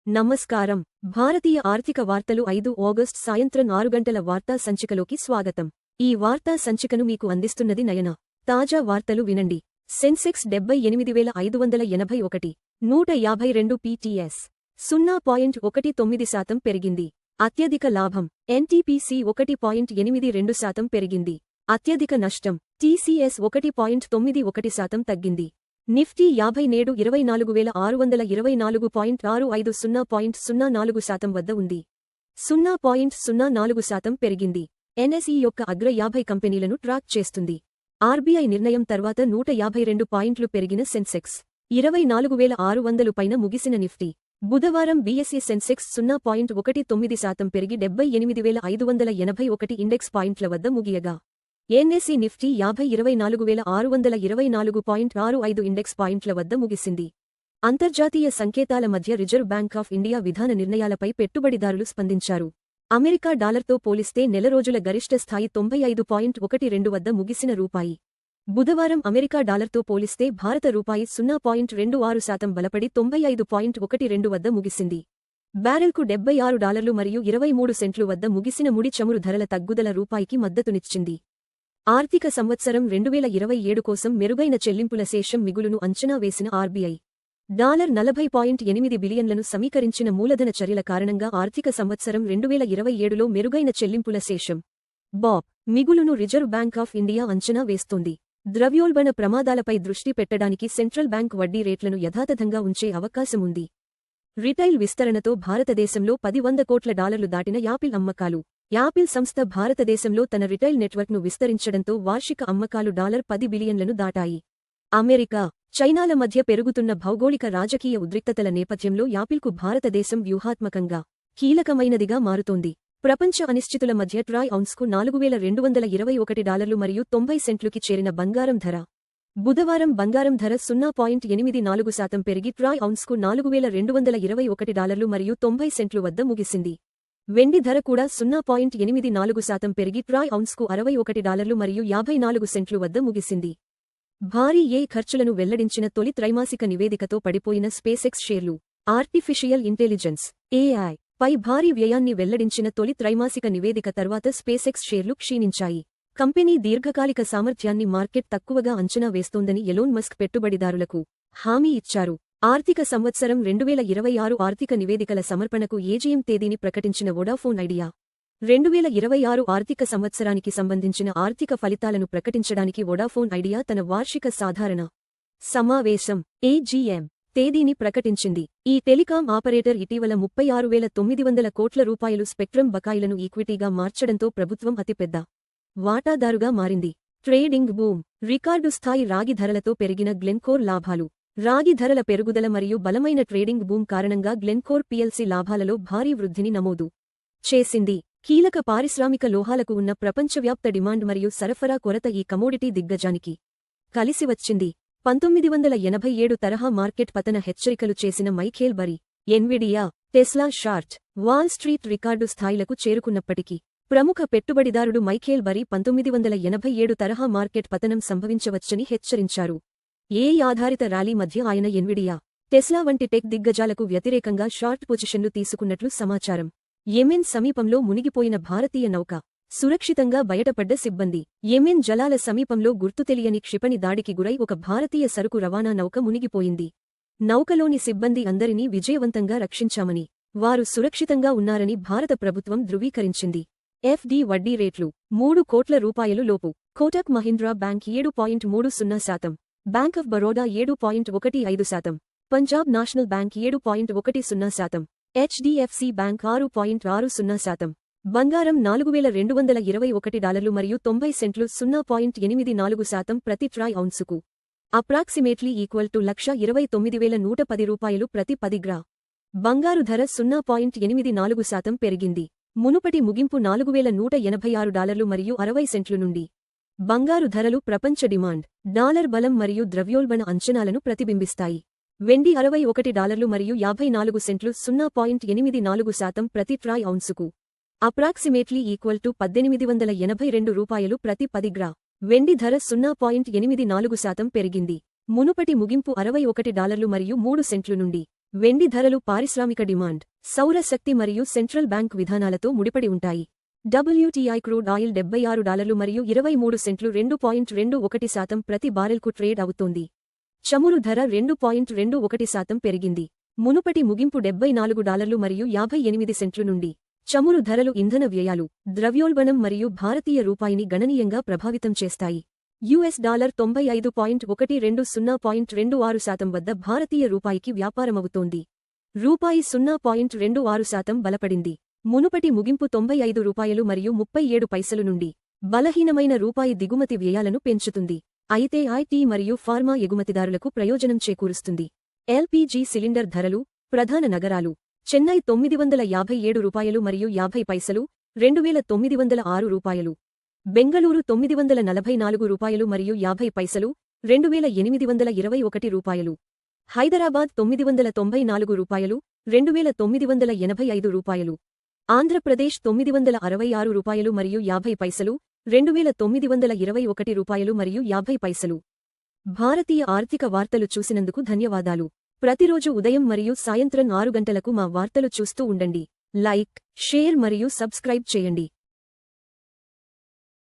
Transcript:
నమస్కారం. భారతీయ ఆర్థిక వార్తలు 5 ఆగస్టు సాయంత్రం 6 గంటల వార్తా సంచికలోకి స్వాగతం. ఈ వార్తా సంచికను మీకు అందిస్తున్నది నయన. తాజా వార్తలు వినండి. సెన్సెక్స్ 78,581, 152 PTS, 0.19% పెరిగింది. అత్యధిక లాభం NTPC 1.82% పెరిగింది. అత్యధిక నష్టం TCS 1.91% తగ్గింది. నిఫ్టీ 50 నేడు 24,624.65 0.04% వద్ద ఉంది. 0.04% పెరిగింది. NSE యొక్క అగ్ర 50 కంపెనీలను ట్రాక్ చేస్తుంది. RBI నిర్ణయం తర్వాత 152 పాయింట్లు పెరిగిన సెన్సెక్స్ 24,600 పైన ముగిసిన నిఫ్టీ. బుధవారం BSE సెన్సెక్స్ 0.19% పెరిగి 78,581 ఇండెక్స్ పాయింట్ల వద్ద ముగియగా NSE నిఫ్టీ 24,624.65 ఇండెక్స్ పాయింట్ల వద్ద ముగిసింది. అంతర్జాతీయ సంకేతాల మధ్య రిజర్వ్ బ్యాంక్ ఆఫ్ ఇండియా విధాన నిర్ణయాలపై పెట్టుబడిదారులు స్పందించారు. అమెరికా డాలర్తో పోలిస్తే నెల రోజుల గరిష్ట స్థాయి 95.12 వద్ద ముగిసిన రూపాయి. బుధవారం అమెరికా డాలర్తో పోలిస్తే భారత రూపాయి 0.26% బలపడి 95.12 వద్ద ముగిసింది. బ్యారెల్కు $76 మరియు 23 సెంట్లు వద్ద ముగిసిన ముడి చమురు ధరల తగ్గుదల రూపాయికి మద్దతునిచ్చింది. ఆర్థిక సంవత్సరం 2027 కోసం మెరుగైన చెల్లింపుల శేషం మిగులును అంచనా వేసిన RBI $40.8 బిలియన్లను సమీకరించిన మూలధన చర్యల కారణంగా ఆర్థిక సంవత్సరం 2027లో మెరుగైన చెల్లింపుల శేషం బాబ్ మిగులును రిజర్వ్ బ్యాంక్ ఆఫ్ ఇండియా అంచనా వేస్తోంది. ద్రవ్యోల్బణ ప్రమాదాలపై దృష్టి పెట్టడానికి సెంట్రల్ బ్యాంక్ వడ్డీ రేట్లను యథాతథంగా ఉంచే అవకాశముంది. రిటైల్ విస్తరణతో భారతదేశంలో $100 కోట్ల దాటిన యాపిల్ అమ్మకాలు. యాపిల్ సంస్థ భారతదేశంలో తన రిటైల్ నెట్వర్క్ను విస్తరించడంతో వార్షిక అమ్మకాలు $10 బిలియన్లను దాటాయి. అమెరికా, చైనాల మధ్య పెరుగుతున్న భౌగోళిక రాజకీయ ఉద్రిక్తతల నేపథ్యంలో యాపిల్కు భారతదేశం వ్యూహాత్మకంగా కీలకమైనదిగా మారుతోంది. ప్రపంచ అనిశ్చితుల మధ్య ట్రాయ్ ఔన్స్కు $4,221 మరియు 90 సెంట్లుకి చేరిన బంగారం ధర. బుధవారం బంగారం ధర 0.84% పెరిగి ట్రాయ్ ఔన్స్కు $4,221 మరియు 90 సెంట్లు వద్ద ముగిసింది. వెండి ధర కూడా 0.84% పెరిగి ట్రాయ్ ఔన్స్కు $61 మరియు 54 సెంట్లు వద్ద ముగిసింది. భారీ ఖర్చులను వెల్లడించిన తొలి త్రైమాసిక నివేదికతో పడిపోయిన స్పేసెక్స్ షేర్లు. ఆర్టిఫిషియల్ ఇంటెలిజెన్స్ AI పై భారీ వ్యయాన్ని వెల్లడించిన తొలి త్రైమాసిక నివేదిక తర్వాత స్పేసెక్స్ షేర్లు క్షీణించాయి. కంపెనీ దీర్ఘకాలిక సామర్థ్యాన్ని మార్కెట్ తక్కువగా అంచనా వేస్తోందని ఎలోన్ మస్క్ పెట్టుబడిదారులకు హామీ ఇచ్చారు. ఆర్థిక సంవత్సరం 2026 ఆర్థిక నివేదికల సమర్పణకు AGM తేదీని ప్రకటించిన వొడాఫోన్ ఐడియా 2026 ఆర్థిక సంవత్సరానికి సంబంధించిన ఆర్థిక ఫలితాలను ప్రకటించడానికి వొడాఫోన్ ఐడియా తన వార్షిక సాధారణ సమావేశం AGM తేదీని ప్రకటించింది. ఈ టెలికాం ఆపరేటర్ ఇటీవల 36,900 కోట్ల రూపాయలు స్పెక్ట్రమ్ బకాయిలను ఈక్విటీగా మార్చడంతో ప్రభుత్వం అతిపెద్ద వాటాదారుగా మారింది. Trading boom. రికార్డు స్థాయి రాగి ధరలతో పెరిగిన గ్లెన్కోర్ లాభాలు. రాగి ధరల పెరుగుదల మరియు బలమైన ట్రేడింగ్ బూమ్ కారణంగా గ్లెన్కోర్ PLC లాభాలలో భారీ వృద్ధిని నమోదు చేసింది. కీలక పారిశ్రామిక లోహాలకు ఉన్న ప్రపంచవ్యాప్త డిమాండ్ మరియు సరఫరా కొరత ఈ కమోడిటీ దిగ్గజానికి కలిసివచ్చింది. 1987 తరహా మార్కెట్ పతన హెచ్చరికలు చేసిన Michael Burry, Nvidia, Tesla short Wall Street record స్థాయిలకు చేరుకున్నప్పటికీ ప్రముఖ పెట్టుబడిదారుడు మైఖేల్ బరీ 1987 తరహా మార్కెట్ పతనం సంభవించవచ్చని హెచ్చరించారు. AI ఆధారిత ర్యాలీ మధ్య ఆయన ఎన్విడియా, టెస్లా వంటి టెక్ దిగ్గజాలకు వ్యతిరేకంగా షార్ట్ పొజిషన్లు తీసుకున్నట్లు సమాచారం. యెమెన్ సమీపంలో మునిగిపోయిన భారతీయ నౌక. సురక్షితంగా బయటపడ్డ సిబ్బంది. యెమెన్ జలాల సమీపంలో గుర్తుతెలియని క్షిపణి దాడికి గురై ఒక భారతీయ సరుకు రవాణా నౌక మునిగిపోయింది. నౌకలోని సిబ్బంది అందరినీ విజయవంతంగా రక్షించామని, వారు సురక్షితంగా ఉన్నారని భారత ప్రభుత్వం ధృవీకరించింది. FD వడ్డీ రేట్లు 3 కోట్ల రూపాయలు లోపు. Kotak Mahindra bank 7.30%, bank of Baroda 7.15%, Punjab national bank 7.10%, HDFC bank 6.60%. బంగారం $4,221 మరియు 90 సెంట్లు 0.84% ప్రతి ట్రాయ్ ఔన్సుకు. అప్రాక్సిమేట్లీ ఈక్వల్ టు $129,110 ప్రతి 10 గ్రా. బంగారు ధర 0.84% పెరిగింది. మునుపటి ముగింపు $4,186 మరియు 60 సెంట్లు నుండి. బంగారు ధరలు ప్రపంచ డిమాండ్, డాలర్ బలం మరియు ద్రవ్యోల్బణ అంచనాలను ప్రతిబింబిస్తాయి. వెండి $61 మరియు 54 సెంట్లు 0.84% ప్రతి ట్రాయ్ ఔన్సుకు. అప్రాక్సిమేట్లీ ఈక్వల్ టు $1,882 ప్రతి 10 గ్రా. వెండి ధర 0.84% పెరిగింది. మునుపటి ముగింపు $61 మరియు 3 సెంట్లు నుండి. వెండి ధరలు పారిశ్రామిక డిమాండ్, సౌర శక్తి మరియు సెంట్రల్ బ్యాంక్ విధానాలతో ముడిపడి ఉంటాయి. WTI క్రూడ్ ఆయిల్ $76 మరియు 23 సెంట్లు 2.21% ప్రతి బారెల్కు ట్రేడ్ అవుతోంది. చమురు ధర 2.21% పెరిగింది. మునుపటి ముగింపు $74 మరియు 58 సెంట్లు నుండి. చమురు ధరలు ఇంధన వ్యయాలు, ద్రవ్యోల్బణం మరియు భారతీయ రూపాయిని గణనీయంగా ప్రభావితం చేస్తాయి. $95.12 వద్ద భారతీయ రూపాయికి వ్యాపారమవుతోంది. రూపాయి 0.26% బలపడింది. మునుపటి ముగింపు $95 మరియు 37 పైసలు నుండి. బలహీనమైన రూపాయి దిగుమతి వ్యయాలను పెంచుతుంది. అయితే IT మరియు ఫార్మా ఎగుమతిదారులకు ప్రయోజనం చేకూరుస్తుంది. LPG సిలిండర్ ధరలు, ప్రధాన నగరాలు: చెన్నై $957 మరియు 50 పైసలు, 2906 బెంగళూరు $944 మరియు 50 పైసలు, 2821 హైదరాబాద్ $994, 2985 ఆంధ్రప్రదేశ్ $966 మరియు 50 పైసలు, 2921 మరియు 50 పైసలు. భారతీయ ఆర్థిక వార్తలు చూసినందుకు ధన్యవాదాలు. ప్రతిరోజు ఉదయం మరియు సాయంత్రం 6 గంటలకు మా వార్తలు చూస్తూ ఉండండి. లైక్, షేర్ మరియు సబ్స్క్రైబ్ చేయండి.